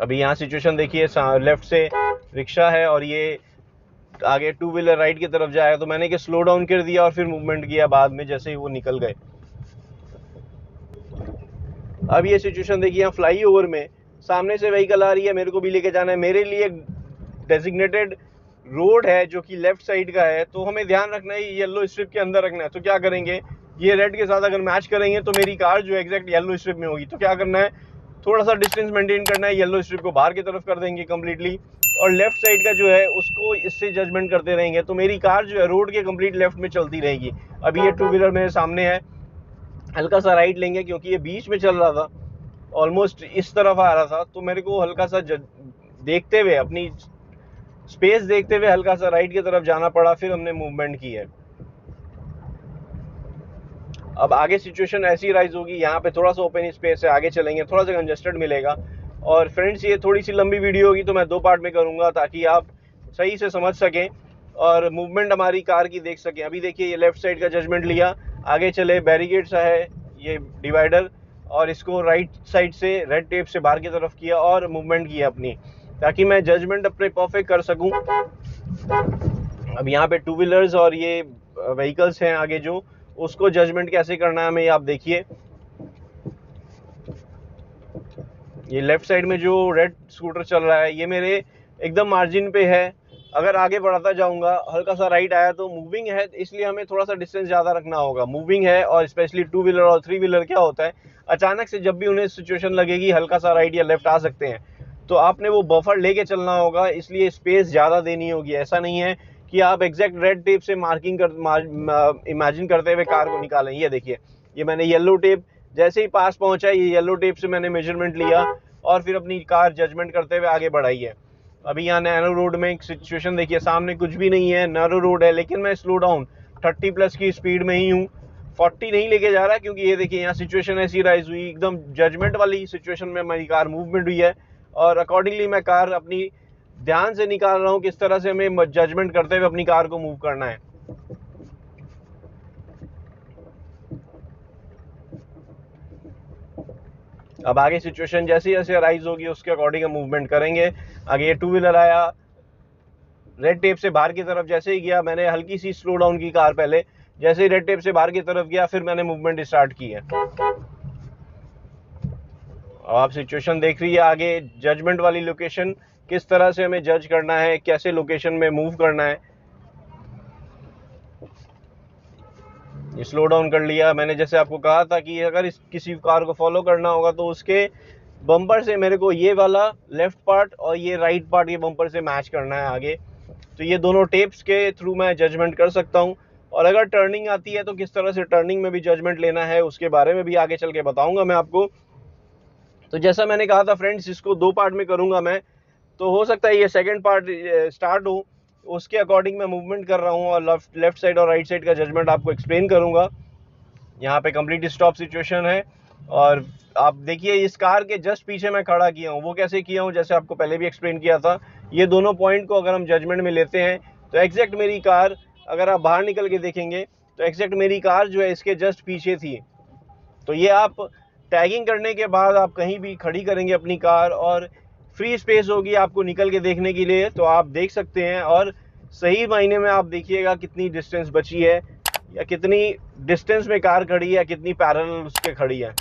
अभी यहाँ सिचुएशन देखिए, लेफ्ट से रिक्शा है और ये आगे टू व्हीलर राइट की तरफ जाएगा, तो मैंने कि स्लो डाउन कर दिया और फिर मूवमेंट किया बाद में जैसे ही वो निकल गए। अब ये सिचुएशन देखिए, यहाँ फ्लाई ओवर में सामने से व्हीकल आ रही है, मेरे को भी लेके जाना है, मेरे लिए डेजिग्नेटेड रोड है जो कि लेफ्ट साइड का है, तो हमें ध्यान रखना है येलो स्ट्रिप के अंदर रखना है। तो क्या करेंगे, ये रेड के साथ अगर मैच करेंगे तो मेरी कार जो एग्जैक्ट येलो स्ट्रिप में होगी। तो क्या करना है, थोड़ा सा डिस्टेंस मेंटेन करना है, येलो स्ट्रिप को बाहर की तरफ कर देंगे कम्प्लीटली, और लेफ्ट साइड का जो है उसको इससे जजमेंट करते रहेंगे, तो मेरी कार जो है रोड के कंप्लीट लेफ्ट में चलती रहेगी। अभी ये टू व्हीलर मेरे सामने है, हल्का सा राइट लेंगे क्योंकि ये बीच में चल रहा था, ऑलमोस्ट इस तरफ आ रहा था, तो मेरे को हल्का सा देखते हुए, अपनी स्पेस देखते हुए हल्का सा राइट की तरफ जाना पड़ा, फिर हमने मूवमेंट की है। अब आगे सिचुएशन ऐसी राइज होगी, यहाँ पे थोड़ा सा ओपन स्पेस है, आगे चलेंगे, थोड़ा सा कंजेस्टेड मिलेगा। और फ्रेंड्स ये थोड़ी सी लंबी वीडियो होगी तो मैं 2 पार्ट में करूँगा ताकि आप सही से समझ सकें और मूवमेंट हमारी कार की देख सकें। अभी देखिए ये लेफ्ट साइड का जजमेंट लिया, आगे चले, बैरिकेड सा है ये डिवाइडर, और इसको राइट साइड से रेड टेप से बाहर की तरफ किया और मूवमेंट किया अपनी, ताकि मैं जजमेंट अपने परफेक्ट कर सकूं। अब यहाँ पे टू व्हीलर्स और ये व्हीकल्स हैं आगे, जो उसको जजमेंट कैसे करना है हमें, आप देखिए। ये लेफ्ट साइड में जो रेड स्कूटर चल रहा है ये मेरे एकदम मार्जिन पे है, अगर आगे बढ़ाता जाऊंगा, हल्का सा राइट आया तो मूविंग है, इसलिए हमें थोड़ा सा डिस्टेंस ज़्यादा रखना होगा। मूविंग है, और स्पेशली टू व्हीलर और थ्री व्हीलर क्या होता है, अचानक से जब भी उन्हें सिचुएशन लगेगी हल्का सा राइट या लेफ्ट आ सकते हैं, तो आपने वो बफर लेके चलना होगा, इसलिए स्पेस ज़्यादा देनी होगी। ऐसा नहीं है कि आप एग्जैक्ट रेड टेप से मार्किंग इमेजिन करते हुए कार को निकालें। ये देखिए, ये मैंने येलो टेप जैसे ही पास पहुंचा, ये येलो टेप से मैंने मेजरमेंट लिया और फिर अपनी कार जजमेंट करते हुए आगे बढ़ाई है। अभी यहाँ नैरो रोड में एक सिचुएशन देखिए, सामने कुछ भी नहीं है, नैरो रोड है, लेकिन मैं स्लो डाउन 30+ की स्पीड में ही हूँ, 40 नहीं लेके जा रहा, क्योंकि ये देखिए यहाँ सिचुएशन ऐसी राइज हुई, एकदम जजमेंट वाली सिचुएशन में मेरी कार मूवमेंट हुई है, और अकॉर्डिंगली मैं कार अपनी ध्यान से निकाल रहा हूँ किस तरह से हमें जजमेंट करते हुए अपनी कार को मूव करना है। अब आगे सिचुएशन जैसे जैसे राइज होगी उसके अकॉर्डिंग हम मूवमेंट करेंगे। आगे ये टू व्हीलर आया, रेड टेप से बाहर की तरफ जैसे ही गया, मैंने हल्की सी स्लो डाउन की कार पहले, जैसे ही रेड टेप से बाहर की तरफ गया फिर मैंने मूवमेंट स्टार्ट की है। अब आप सिचुएशन देख रही है आगे, जजमेंट वाली लोकेशन, किस तरह से हमें जज करना है, कैसे लोकेशन में मूव करना है। ये स्लो डाउन कर लिया मैंने, जैसे आपको कहा था कि अगर किसी कार को फॉलो करना होगा तो उसके बम्पर से मेरे को ये वाला लेफ्ट पार्ट और ये राइट पार्ट ये बम्पर से मैच करना है आगे, तो ये दोनों टेप्स के थ्रू मैं जजमेंट कर सकता हूँ। और अगर टर्निंग आती है तो किस तरह से टर्निंग में भी जजमेंट लेना है उसके बारे में भी आगे चल के बताऊंगा मैं आपको। तो जैसा मैंने कहा था फ्रेंड्स, इसको 2 पार्ट में करूंगा मैं, तो हो सकता है ये सेकंड पार्ट स्टार्ट हो, उसके अकॉर्डिंग मैं मूवमेंट कर रहा हूँ और लेफ्ट साइड और राइट साइड का जजमेंट आपको एक्सप्लेन करूंगा। यहाँ पे कंप्लीट स्टॉप सिचुएशन है, और आप देखिए इस कार के जस्ट पीछे मैं खड़ा किया हूँ। वो कैसे किया हूँ, जैसे आपको पहले भी एक्सप्लेन किया था, ये दोनों पॉइंट को अगर हम जजमेंट में लेते हैं तो एग्जैक्ट मेरी कार, अगर आप बाहर निकल के देखेंगे तो एग्जैक्ट मेरी कार जो है इसके जस्ट पीछे थी। तो ये आप टैगिंग करने के बाद आप कहीं भी खड़ी करेंगे अपनी कार और फ्री स्पेस होगी आपको निकल के देखने के लिए, तो आप देख सकते हैं, और सही मायने में आप देखिएगा कितनी डिस्टेंस बची है, या कितनी डिस्टेंस में कार खड़ी है, या कितनी पैरेलल उसके खड़ी है।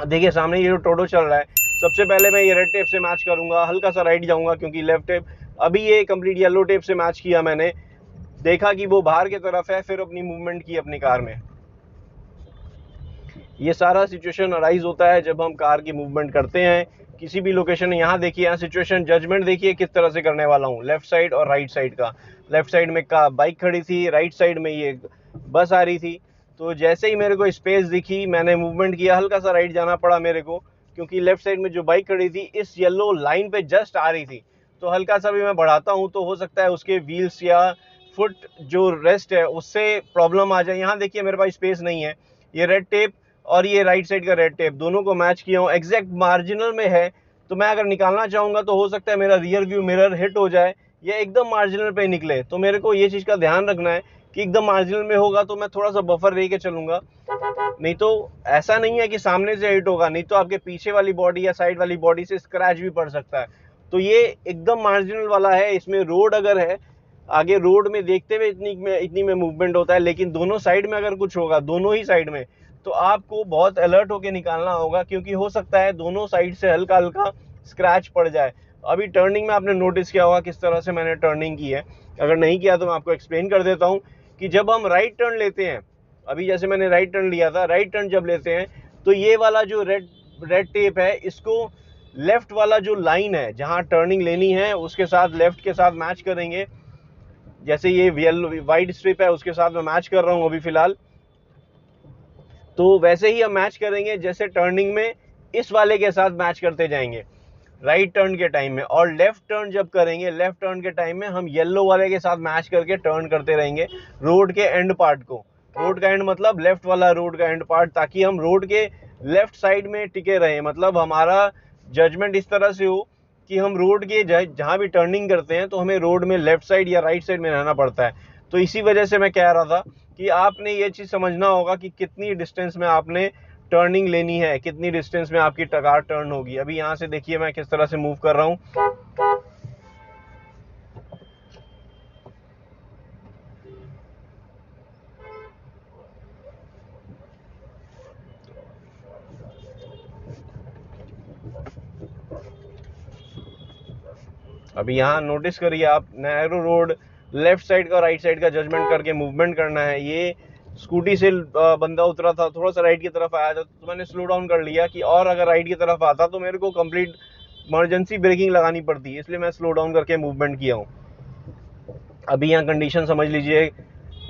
देखिए सामने ये जो टोटो चल रहा है, सबसे पहले मैं ये रेड टेप से मैच करूंगा, हल्का सा राइट जाऊंगा क्योंकि लेफ्ट टेप, अभी ये कंप्लीट येलो टेप से मैच किया मैंने, देखा कि वो बाहर की तरफ है, फिर अपनी मूवमेंट की अपनी कार में। ये सारा सिचुएशन अराइज होता है जब हम कार की मूवमेंट करते हैं किसी भी लोकेशन में। यहाँ देखिए, यहाँ सिचुएशन जजमेंट देखिए किस तरह से करने वाला हूँ, लेफ्ट साइड और राइट साइड का। लेफ्ट साइड में का बाइक खड़ी थी, राइट साइड में ये बस आ रही थी, तो जैसे ही मेरे को स्पेस दिखी मैंने मूवमेंट किया, हल्का सा राइट जाना पड़ा मेरे को क्योंकि लेफ्ट साइड में जो बाइक खड़ी थी इस येलो लाइन पे जस्ट आ रही थी, तो हल्का सा भी मैं बढ़ाता हूँ तो हो सकता है उसके व्हील्स या फुट जो रेस्ट है उससे प्रॉब्लम आ जाए। यहाँ देखिए मेरे पास स्पेस नहीं है, ये रेड टेप और ये राइट साइड का रेड टेप दोनों को मैच किया हूँ, एग्जैक्ट मार्जिनल में है, तो मैं अगर निकालना चाहूँगा तो हो सकता है मेरा रियर व्यू मिरर हिट हो जाए या एकदम मार्जिनल पे निकले। तो मेरे को ये चीज़ का ध्यान रखना है कि एकदम मार्जिनल में होगा तो मैं थोड़ा सा बफर रह के चलूंगा, नहीं तो ऐसा नहीं है कि सामने से हिट होगा, नहीं तो आपके पीछे वाली बॉडी या साइड वाली बॉडी से स्क्रैच भी पड़ सकता है। तो ये एकदम मार्जिनल वाला है। इसमें रोड अगर है, आगे रोड में देखते हुए इतनी में मूवमेंट होता है, लेकिन दोनों साइड में अगर कुछ होगा, दोनों ही साइड में, तो आपको बहुत अलर्ट होके निकालना होगा, क्योंकि हो सकता है दोनों साइड से हल्का हल्का स्क्रैच पड़ जाए। अभी टर्निंग में आपने नोटिस किया होगा किस तरह से मैंने टर्निंग की है, अगर नहीं किया तो मैं आपको एक्सप्लेन कर देता हूँ कि जब हम राइट टर्न लेते हैं, अभी जैसे मैंने राइट टर्न लिया था, राइट टर्न जब लेते हैं तो ये वाला जो रेड टेप है, इसको लेफ्ट वाला जो लाइन है जहां टर्निंग लेनी है उसके साथ लेफ्ट के साथ मैच करेंगे। जैसे ये येलो वाइट स्ट्रिप है उसके साथ मैं मैच कर रहा हूं अभी फिलहाल, तो वैसे ही हम मैच करेंगे जैसे टर्निंग में इस वाले के साथ मैच करते जाएंगे राइट टर्न के टाइम में। और लेफ्ट टर्न जब करेंगे, लेफ्ट टर्न के टाइम में हम येलो वाले के साथ मैच करके टर्न करते रहेंगे रोड के एंड पार्ट को। रोड का एंड मतलब लेफ्ट वाला रोड का एंड पार्ट, ताकि हम रोड के लेफ्ट साइड में टिके रहें। मतलब हमारा जजमेंट इस तरह से हो कि हम रोड के जहां भी टर्निंग करते हैं तो हमें रोड में लेफ्ट साइड या राइट साइड में रहना पड़ता है। तो इसी वजह से मैं कह रहा था कि आपने ये चीज समझना होगा कि कितनी डिस्टेंस में आपने टर्निंग लेनी है, कितनी डिस्टेंस में आपकी कार टर्न होगी। अभी यहाँ से देखिए मैं किस तरह से मूव कर रहा हूँ। अभी यहाँ नोटिस करिए आप, नैरो रोड, लेफ्ट साइड का राइट साइड का जजमेंट करके मूवमेंट करना है। ये स्कूटी से बंदा उतरा था, थोड़ा सा राइट की तरफ आया था तो मैंने स्लो डाउन कर लिया कि और अगर राइट की तरफ आता तो मेरे को कंप्लीट इमरजेंसी ब्रेकिंग लगानी पड़ती है, इसलिए मैं स्लो डाउन करके मूवमेंट किया हूँ। अभी यहाँ कंडीशन समझ लीजिए,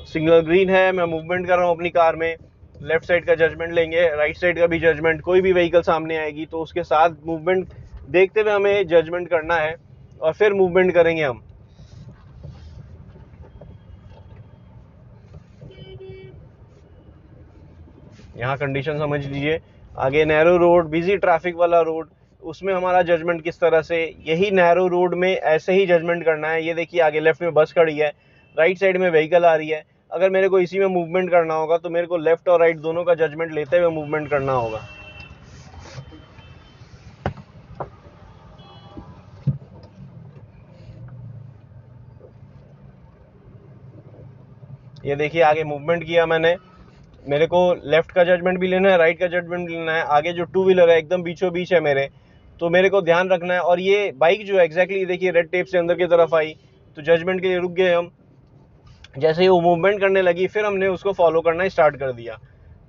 सिग्नल ग्रीन है, मैं मूवमेंट कर रहा हूँ अपनी कार में। लेफ्ट साइड का जजमेंट लेंगे, राइट साइड का भी जजमेंट। कोई भी व्हीकल सामने आएगी तो उसके साथ मूवमेंट देखते हुए हमें जजमेंट करना है और फिर मूवमेंट करेंगे हम। यहाँ कंडीशन समझ लीजिए, आगे नैरो रोड, बिजी ट्रैफिक वाला रोड, उसमें हमारा जजमेंट किस तरह से, यही नैरो रोड में ऐसे ही जजमेंट करना है। ये देखिए आगे लेफ्ट में बस खड़ी है, राइट साइड में व्हीकल आ रही है। अगर मेरे को इसी में मूवमेंट करना होगा तो मेरे को लेफ्ट और राइट दोनों का जजमेंट लेते हुए मूवमेंट करना होगा। ये देखिए आगे मूवमेंट किया मैंने, मेरे को लेफ्ट का जजमेंट भी लेना है, राइट का जजमेंट भी लेना है। आगे जो टू व्हीलर है एकदम बीचों बीच है मेरे, तो मेरे को ध्यान रखना है। और ये बाइक जो है एग्जैक्टली देखिए रेड टेप से अंदर की तरफ आई तो जजमेंट के लिए रुक गए हम। जैसे ही वो मूवमेंट करने लगी फिर हमने उसको फॉलो करना स्टार्ट कर दिया।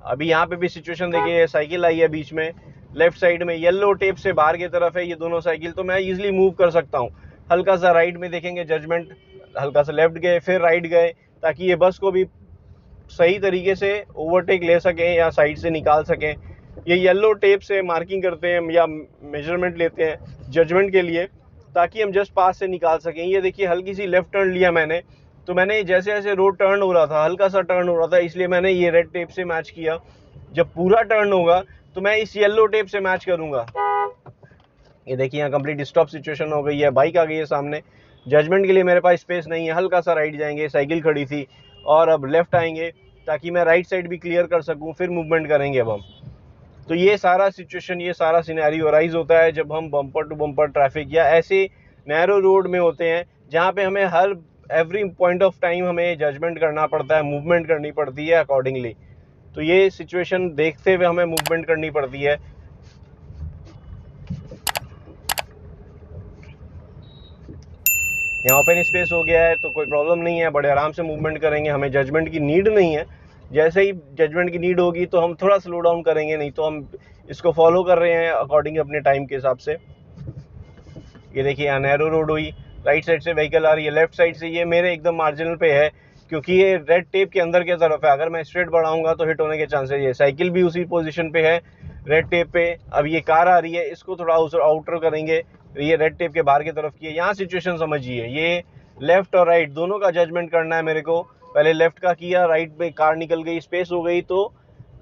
अभी यहाँ पे भी सिचुएशन देखिए, साइकिल आई है बीच में, लेफ्ट साइड में येलो टेप से बाहर की तरफ है ये दोनों साइकिल, तो मैं इजिली मूव कर सकता हूँ। हल्का सा राइट में देखेंगे जजमेंट, हल्का सा लेफ्ट गए फिर राइट गए, ताकि ये बस को भी सही तरीके से ओवरटेक ले सकें या साइड से निकाल सकें। ये येलो टेप से मार्किंग करते हैं या मेजरमेंट लेते हैं जजमेंट के लिए, ताकि हम जस्ट पास से निकाल सकें। ये देखिए हल्की सी लेफ्ट टर्न लिया मैंने, तो मैंने जैसे जैसे रोड टर्न हो रहा था, हल्का सा टर्न हो रहा था, इसलिए मैंने ये रेड टेप से मैच किया। जब पूरा टर्न होगा तो मैं इस येलो टेप से मैच करूंगा। ये देखिए यहाँ कंप्लीट स्टॉप सिचुएशन हो गई है, बाइक आ गई है सामने, जजमेंट के लिए मेरे पास स्पेस नहीं है। हल्का सा राइट जाएंगे, साइकिल खड़ी थी, और अब लेफ्ट आएंगे ताकि मैं राइट साइड भी क्लियर कर सकूं, फिर मूवमेंट करेंगे अब हम। तो ये सारा सिचुएशन, ये सारा सिनेरियो राइज होता है जब हम बम्पर टू बम्पर ट्रैफिक या ऐसे नैरो रोड में होते हैं जहाँ पे हमें हर एवरी पॉइंट ऑफ टाइम हमें जजमेंट करना पड़ता है, मूवमेंट करनी पड़ती है अकॉर्डिंगली। तो ये सिचुएशन देखते हुए हमें मूवमेंट करनी पड़ती है। यहाँ ओपन स्पेस हो गया है तो कोई प्रॉब्लम नहीं है, बड़े आराम से मूवमेंट करेंगे, हमें जजमेंट की नीड नहीं है। जैसे ही जजमेंट की नीड होगी तो हम थोड़ा स्लो डाउन करेंगे, नहीं तो हम इसको फॉलो कर रहे हैं अकॉर्डिंग अपने टाइम के हिसाब से। ये देखिए यहाँ नैरो रोड हुई, राइट साइड से व्हीकल आ रही है, लेफ्ट साइड से ये मेरे एकदम मार्जिनल पे है क्योंकि ये रेड टेप के अंदर की तरफ है। अगर मैं स्ट्रेट बढ़ाऊंगा तो हिट होने के चांसेस है। साइकिल भी उसी पोजीशन पे है रेड टेप पे। अब ये कार आ रही है, इसको थोड़ा आउटर करेंगे, ये रेड टेप के बाहर की तरफ की है। यहाँ सिचुएशन समझिए, ये लेफ्ट और राइट दोनों का जजमेंट करना है मेरे को। पहले लेफ्ट का किया, राइट में कार निकल गई, स्पेस हो गई, तो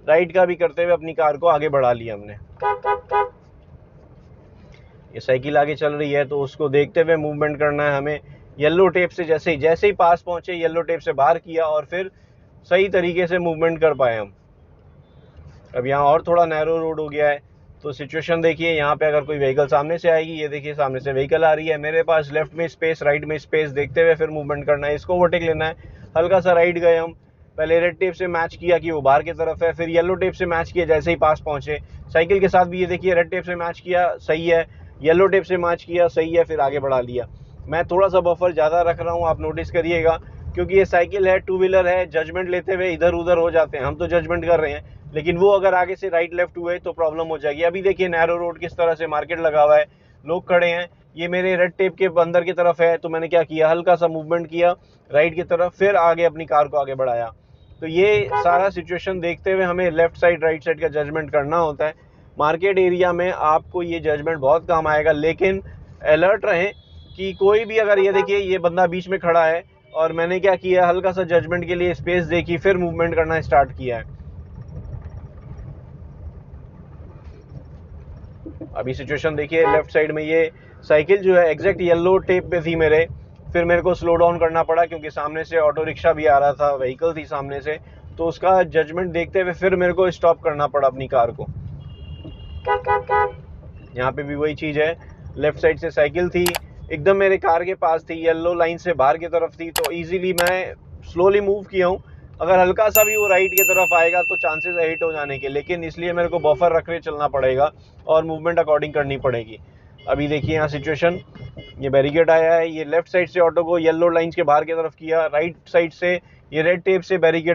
राइट का भी करते हुए अपनी कार को आगे बढ़ा लिया हमने। ये साइकिल आगे चल रही है तो उसको देखते हुए मूवमेंट करना है हमें येलो टेप से जैसे ही पास पहुंचे येलो टेप से बाहर किया और फिर सही तरीके से मूवमेंट कर पाए हम। अब यहाँ और थोड़ा नैरो रोड हो गया है, तो सिचुएशन देखिए, यहाँ पे अगर कोई व्हीकल सामने से आएगी, ये देखिए सामने से व्हीकल आ रही है, मेरे पास लेफ्ट में स्पेस, राइट में स्पेस देखते हुए फिर मूवमेंट करना है, इसको ओवरटेक लेना है। हल्का सा राइट गए हम, पहले रेड टेप से मैच किया कि वो बाहर की तरफ है, फिर येलो टेप से मैच किया जैसे ही पास पहुंचे। साइकिल के साथ भी ये देखिए, रेड टेप से मैच किया सही है, येलो टेप से मैच किया सही है, फिर आगे बढ़ा लिया। मैं थोड़ा सा बफर ज़्यादा रख रहा हूँ, आप नोटिस करिएगा, क्योंकि ये साइकिल है, टू व्हीलर है, जजमेंट लेते हुए इधर उधर हो जाते हैं। हम तो जजमेंट कर रहे हैं, लेकिन वो अगर आगे से राइट लेफ्ट हुए तो प्रॉब्लम हो जाएगी। अभी देखिए नैरो रोड किस तरह से, मार्केट लगा हुआ है, लोग खड़े हैं, ये मेरे रेड टेप के अंदर की तरफ है, तो मैंने क्या किया, हल्का सा मूवमेंट किया राइट की तरफ, फिर आगे अपनी कार को आगे बढ़ाया। तो ये सारा सिचुएशन देखते हुए हमें लेफ्ट साइड राइट साइड का जजमेंट करना होता है। मार्केट एरिया में आपको ये जजमेंट बहुत काम आएगा, लेकिन अलर्ट रहें कि कोई भी, अगर ये देखिए ये बंदा बीच में खड़ा है और मैंने क्या किया, हल्का सा जजमेंट के लिए स्पेस देखी, फिर मूवमेंट करना स्टार्ट किया है। अभी सिचुएशन देखिए, लेफ्ट साइड में ये साइकिल जो है एग्जैक्ट येलो टेप पे थी मेरे, फिर मेरे को स्लो डाउन करना पड़ा क्योंकि सामने से ऑटो रिक्शा भी आ रहा था, व्हीकल थी सामने से, तो उसका जजमेंट देखते हुए फिर मेरे को स्टॉप करना पड़ा अपनी कार को। यहाँ पे भी वही चीज़ है, लेफ्ट साइड से साइकिल थी, एकदम मेरे कार के पास थी, येलो लाइन से बाहर की तरफ थी, तो इजीली मैं स्लोली मूव किया हूँ। अगर हल्का सा भी वो राइट की तरफ आएगा तो चांसेस है हिट हो जाने के, लेकिन इसलिए मेरे को बफर रख के चलना पड़ेगा और मूवमेंट अकॉर्डिंग करनी पड़ेगी। अभी देखिए यहाँ सिचुएशन, ये बैरिकेड आया है, ये लेफ्ट साइड से ऑटो को येलो लाइन्स के बाहर की तरफ किया, राइट साइड से ये रेड टेप से बैरिकेड